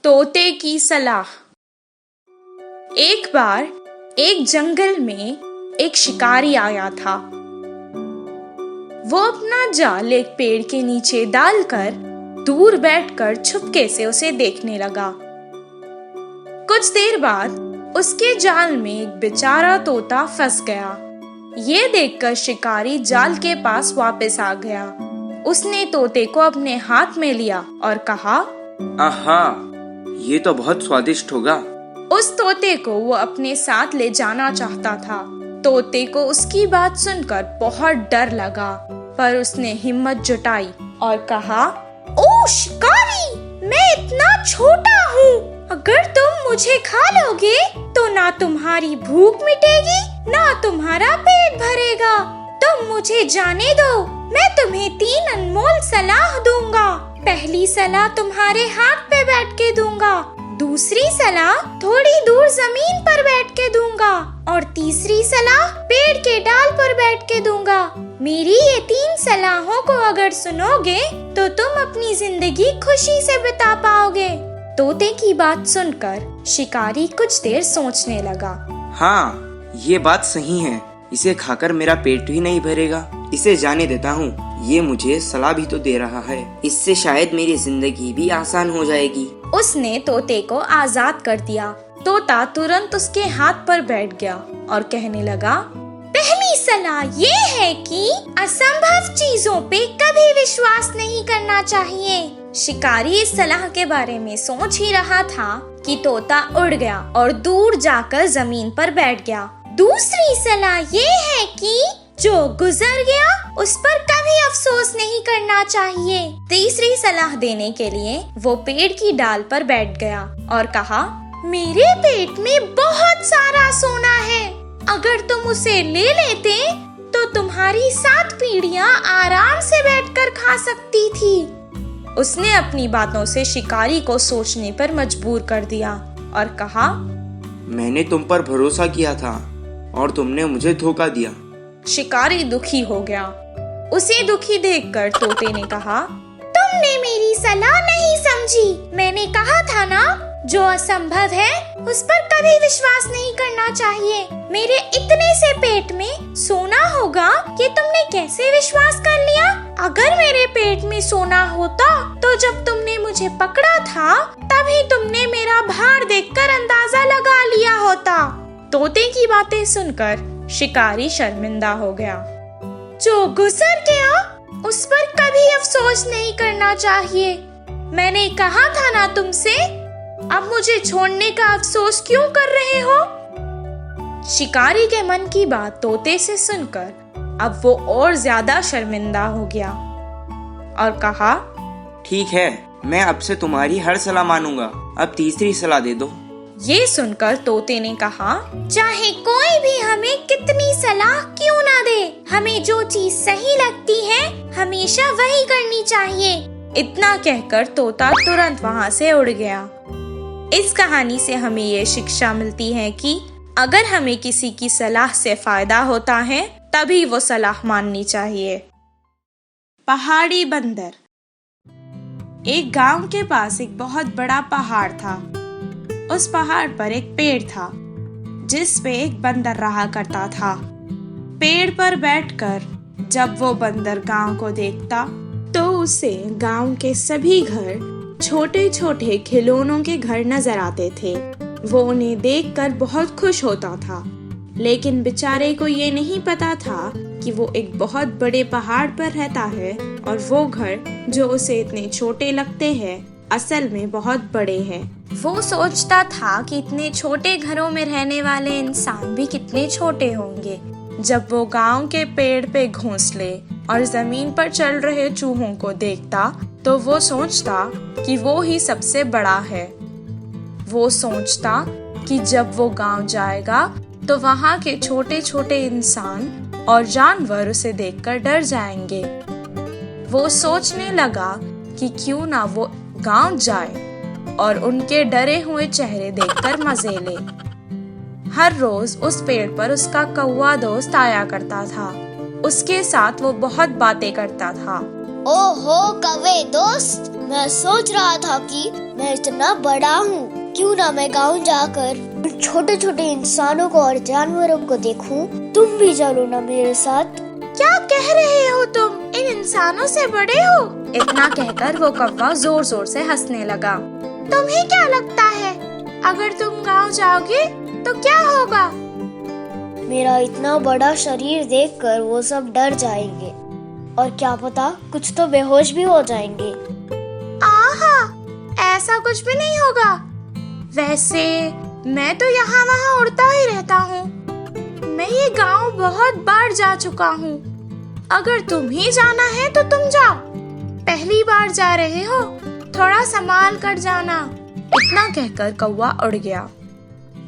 तोते की सलाह। एक बार एक जंगल में एक शिकारी आया था। वो अपना जाल एक पेड़ के नीचे डालकर दूर बैठकर छुपके से उसे देखने लगा। कुछ देर बाद उसके जाल में एक बेचारा तोता फंस गया। ये देखकर शिकारी जाल के पास वापस आ गया। उसने तोते को अपने हाथ में लिया और कहा, आहा, ये तो बहुत स्वादिष्ट होगा। उस तोते को वो अपने साथ ले जाना चाहता था। तोते को उसकी बात सुनकर बहुत डर लगा, पर उसने हिम्मत जुटाई और कहा, ओ शिकारी, मैं इतना छोटा हूँ, अगर तुम मुझे खा लोगे तो ना तुम्हारी भूख मिटेगी ना तुम्हारा पेट भरेगा। तुम मुझे जाने दो, मैं तुम्हें 3 अनमोल सलाह दूंगा। पहली सलाह तुम्हारे हाथ पे बैठ के दूंगा, दूसरी सलाह थोड़ी दूर जमीन पर बैठ के दूंगा और तीसरी सलाह पेड़ के डाल पर बैठ के दूंगा। मेरी ये 3 सलाहों को अगर सुनोगे तो तुम अपनी जिंदगी खुशी से बिता पाओगे। तोते की बात सुनकर शिकारी कुछ देर सोचने लगा। हाँ, ये बात सही है। इसे खाकर मेरा पेट भी नहीं भरेगा। इसे जाने देता हूँ। ये मुझे सलाह भी तो दे रहा है। इससे शायद मेरी जिंदगी भी आसान हो जाएगी। उसने तोते को आजाद कर दिया। तोता तुरंत उसके हाथ पर बैठ गया और कहने लगा, पहली सलाह ये है कि असंभव चीजों पे कभी विश्वास नहीं करना चाहिए। शिकारी इस सलाह के बारे में सोच ही रहा था कि तोता उड़ गया और दूर जाकर जमीन पर बैठ गया। दूसरी सलाह ये है कि जो गुजर गया उस पर कभी अफसोस नहीं करना चाहिए। तीसरी सलाह देने के लिए वो पेड़ की डाल पर बैठ गया और कहा, मेरे पेट में बहुत सारा सोना है, अगर तुम उसे ले लेते तो तुम्हारी 7 पीढ़ियां आराम से बैठकर खा सकती थी। उसने अपनी बातों से शिकारी को सोचने पर मजबूर कर दिया और कहा, मैंने तुम पर भरोसा किया था और तुमने मुझे धोखा दिया। शिकारी दुखी हो गया। उसे दुखी देखकर तोते ने कहा, तुमने मेरी सलाह नहीं समझी। मैंने कहा था ना, जो असंभव है उस पर कभी विश्वास नहीं करना चाहिए। मेरे इतने से पेट में सोना होगा कि तुमने कैसे विश्वास कर लिया? अगर मेरे पेट में सोना होता तो जब तुमने मुझे पकड़ा था तभी तुमने मेरा भार देखकर अंदाजा लगा लिया होता। तोते की बातें सुनकर शिकारी शर्मिंदा हो गया। जो गुजर गया उस पर कभी अफसोस नहीं करना चाहिए। मैंने कहा था ना तुमसे, अब मुझे छोड़ने का अफसोस क्यों कर रहे हो? शिकारी के मन की बात तोते से सुनकर अब वो और ज्यादा शर्मिंदा हो गया और कहा, ठीक है, मैं अब से तुम्हारी हर सलाह मानूंगा। अब तीसरी सलाह दे दो। ये सुनकर तोते ने कहा, चाहे कोई भी हमें कितनी सलाह क्यों ना दे, हमें जो चीज सही लगती है हमेशा वही करनी चाहिए। इतना कहकर तोता तुरंत वहाँ से उड़ गया। इस कहानी से हमें ये शिक्षा मिलती है कि अगर हमें किसी की सलाह से फायदा होता है तभी वो सलाह माननी चाहिए। पहाड़ी बंदर। एक गांव के पास एक बहुत बड़ा पहाड़ था। उस पहाड़ पर एक पेड़ था जिस पे एक बंदर रहा करता था। पेड़ पर बैठकर जब वो बंदर गांव को देखता तो उसे गांव के सभी घर छोटे छोटे खिलौनों के घर नजर आते थे। वो उन्हें देखकर बहुत खुश होता था, लेकिन बेचारे को ये नहीं पता था कि वो एक बहुत बड़े पहाड़ पर रहता है और वो घर जो उसे इतने छोटे लगते हैं असल में बहुत बड़े हैं। वो सोचता था कि इतने छोटे घरों में रहने वाले इंसान भी कितने छोटे होंगे। जब वो गांव के पेड़ पे घोंसले और जमीन पर चल रहे चूहों को देखता तो वो सोचता कि वो ही सबसे बड़ा है। वो सोचता कि जब वो गांव जाएगा तो वहाँ के छोटे छोटे इंसान और जानवर उसे देखकर डर जाएंगे। वो सोचने लगा कि क्यों ना वो गांव जाए और उनके डरे हुए चेहरे देखकर मजे ले। हर रोज उस पेड़ पर उसका कौवा दोस्त आया करता था। उसके साथ वो बहुत बातें करता था। ओहो कौवे दोस्त, मैं सोच रहा था कि मैं इतना बड़ा हूँ, क्यों ना मैं गाँव जाकर छोटे छोटे इंसानों को और जानवरों को देखूं। तुम भी चलो ना मेरे साथ। क्या कह रहे हो तुम? इन इंसानों से बड़े हो? इतना कहकर वो कौवा जोर जोर से हंसने लगा। तुम्हें क्या लगता है, अगर तुम गांव जाओगे तो क्या होगा? मेरा इतना बड़ा शरीर देखकर वो सब डर जाएंगे और क्या पता कुछ तो बेहोश भी हो जाएंगे। आहा, ऐसा कुछ भी नहीं होगा। वैसे मैं तो यहाँ वहाँ उड़ता ही रहता हूँ। मैं ये गांव बहुत बार जा चुका हूँ। अगर तुम्हें जाना है तो तुम जाओ। पहली बार जा रहे हो, थोड़ा संभाल कर जाना। इतना कहकर कौवा उड़ गया।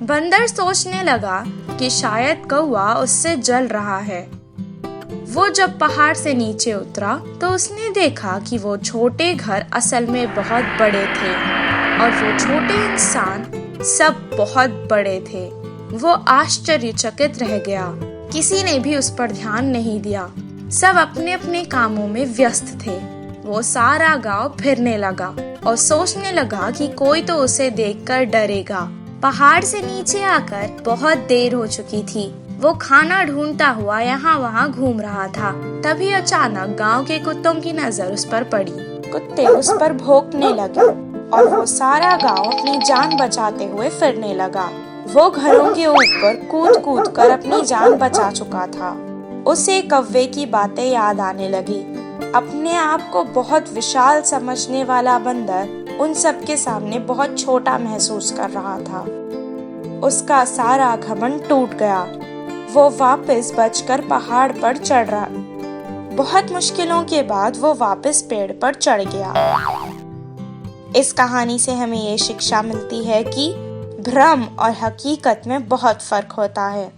बंदर सोचने लगा कि शायद कौवा उससे जल रहा है। वो जब पहाड़ से नीचे उतरा तो उसने देखा कि वो छोटे घर असल में बहुत बड़े थे और वो छोटे इंसान सब बहुत बड़े थे। वो आश्चर्यचकित रह गया। किसी ने भी उस पर ध्यान नहीं दिया। सब अपने अपने कामों में व्यस्त थे। वो सारा गांव फिरने लगा और सोचने लगा कि कोई तो उसे देखकर डरेगा। पहाड़ से नीचे आकर बहुत देर हो चुकी थी। वो खाना ढूंढता हुआ यहाँ वहाँ घूम रहा था। तभी अचानक गांव के कुत्तों की नजर उस पर पड़ी। कुत्ते उस पर भौंकने लगे और वो सारा गांव अपनी जान बचाते हुए फिरने लगा। वो घरों के ऊपर कूद कूद कर अपनी जान बचा चुका था। उसे कौवे की बातें याद आने लगी। अपने आप को बहुत विशाल समझने वाला बंदर उन सब के सामने बहुत छोटा महसूस कर रहा था। उसका सारा घमंड टूट गया। वो वापस बचकर पहाड़ पर चढ़ रहा। बहुत मुश्किलों के बाद वो वापस पेड़ पर चढ़ गया। इस कहानी से हमें ये शिक्षा मिलती है कि भ्रम और हकीकत में बहुत फर्क होता है।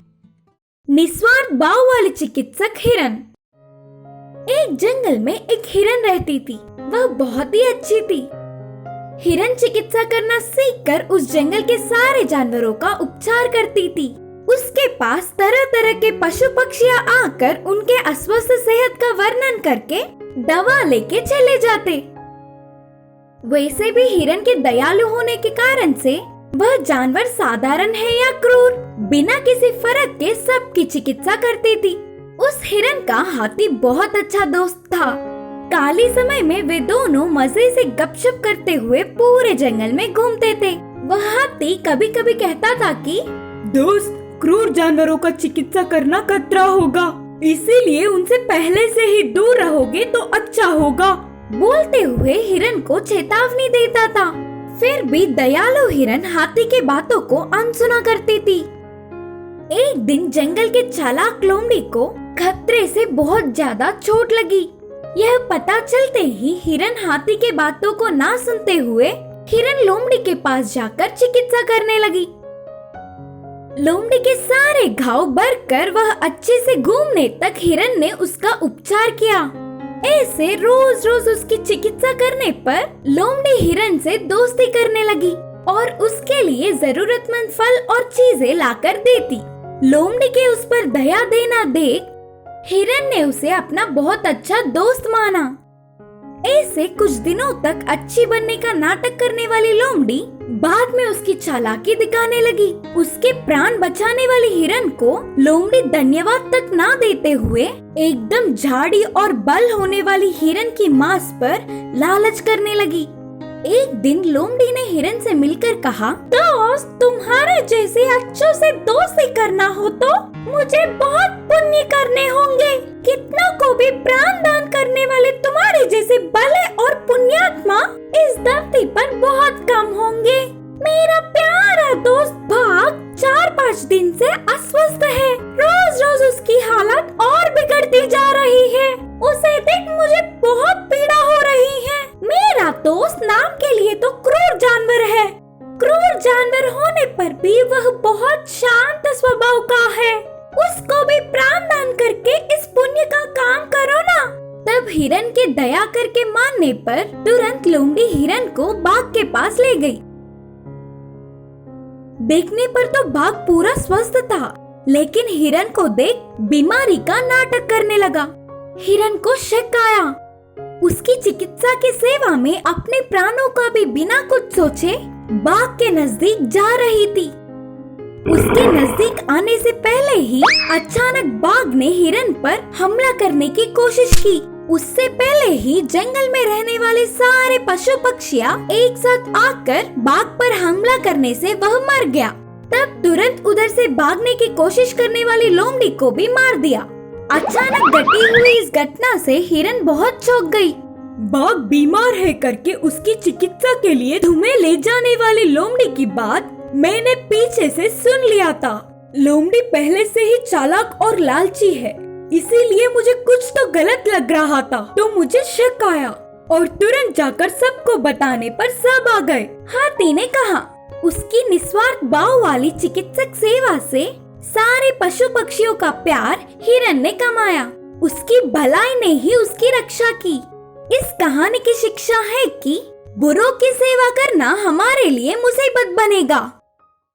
निस्वार्थ भाव वाले चिकित्सक हिरन। एक जंगल में एक हिरन रहती थी। वह बहुत ही अच्छी थी। हिरन चिकित्सा करना सीखकर उस जंगल के सारे जानवरों का उपचार करती थी। उसके पास तरह तरह के पशु पक्षियाँ आकर उनके अस्वस्थ सेहत का वर्णन करके दवा लेके चले जाते। वैसे भी हिरन के दयालु होने के कारण से वह जानवर साधारण है या क्रूर, बिना किसी फर्क के सबकी चिकित्सा करती थी। उस हिरन का हाथी बहुत अच्छा दोस्त था। खाली समय में वे दोनों मजे से गपशप करते हुए पूरे जंगल में घूमते थे। वह हाथी कभी कभी कहता था कि दोस्त, क्रूर जानवरों का चिकित्सा करना खतरा होगा, इसीलिए उनसे पहले से ही दूर रहोगे तो अच्छा होगा। बोलते हुए हिरन को चेतावनी देता था। फिर भी दयालु हिरन हाथी के बातों को अनसुना करती थी। एक दिन जंगल के चालाक लोमड़ी को खतरे से बहुत ज्यादा चोट लगी। यह पता चलते ही हिरन हाथी के बातों को ना सुनते हुए हिरन लोमड़ी के पास जाकर चिकित्सा करने लगी। लोमड़ी के सारे घाव भरकर वह अच्छे से घूमने तक हिरन ने उसका उपचार किया। ऐसे रोज रोज उसकी चिकित्सा करने पर लोमड़ी हिरन से दोस्ती करने लगी और उसके लिए जरूरतमंद फल और चीजें लाकर देती। लोमड़ी के उस पर दया देना देख हिरन ने उसे अपना बहुत अच्छा दोस्त माना। ऐसे कुछ दिनों तक अच्छी बनने का नाटक करने वाली लोमड़ी बाद में उसकी चालाकी दिखाने लगी। उसके प्राण बचाने वाली हिरन को लोमड़ी धन्यवाद तक ना देते हुए एकदम झाड़ी और बल होने वाली हिरन की मांस पर लालच करने लगी। एक दिन लोमड़ी ने हिरन से मिलकर कहा, दोस्त, तुम्हारे जैसे अच्छों से दोस्ती करना हो तो मुझे बहुत पुण्य करने होंगे। कितनों को भी प्राण दान करने वाले तुम्हारे जैसे भले और पुण्यात्मा इस धरती पर बहुत कम होंगे। मेरा प्यारा दोस्त भाग 4-5 दिन से अस्वस्थ है। रोज रोज उसकी हालत और बिगड़ती जा रही है। उसे देख मुझे बहुत पीड़ा हो रही है। मेरा दोस्त नाम के लिए तो क्रूर जानवर है। क्रूर जानवर होने पर भी वह बहुत शांत स्वभाव का है। उसको भी प्राण दान करके इस पुण्य का काम करो ना। तब हिरन के दया करके मानने पर तुरंत लोमड़ी हिरन को बाघ के पास ले गई। देखने पर तो बाघ पूरा स्वस्थ था, लेकिन हिरन को देख बीमारी का नाटक करने लगा। हिरन को शक आया। उसकी चिकित्सा की सेवा में अपने प्राणों का भी बिना कुछ सोचे बाघ के नजदीक जा रही थी। उसके नजदीक आने से पहले ही अचानक बाघ ने हिरन पर हमला करने की कोशिश की। उससे पहले ही जंगल में रहने वाले सारे पशु पक्षियाँ एक साथ आकर बाघ पर हमला करने से वह मर गया। तब तुरंत उधर से भागने की कोशिश करने वाली लोमड़ी को भी मार दिया। अचानक घटी हुई इस घटना से हिरन बहुत चौंक गई। बाघ बीमार है करके उसकी चिकित्सा के लिए तुम्हें ले जाने वाली लोमड़ी की बात मैंने पीछे से सुन लिया था। लोमड़ी पहले से ही चालाक और लालची है, इसीलिए मुझे कुछ तो गलत लग रहा था, तो मुझे शक आया और तुरंत जाकर सबको बताने पर सब आ गए। हाथी ने कहा। उसकी निस्वार्थ भाव वाली चिकित्सक सेवा से सारे पशु पक्षियों का प्यार हिरन ने कमाया। उसकी भलाई ने ही उसकी रक्षा की। इस कहानी की शिक्षा है कि बुरों की सेवा करना हमारे लिए मुसीबत बनेगा।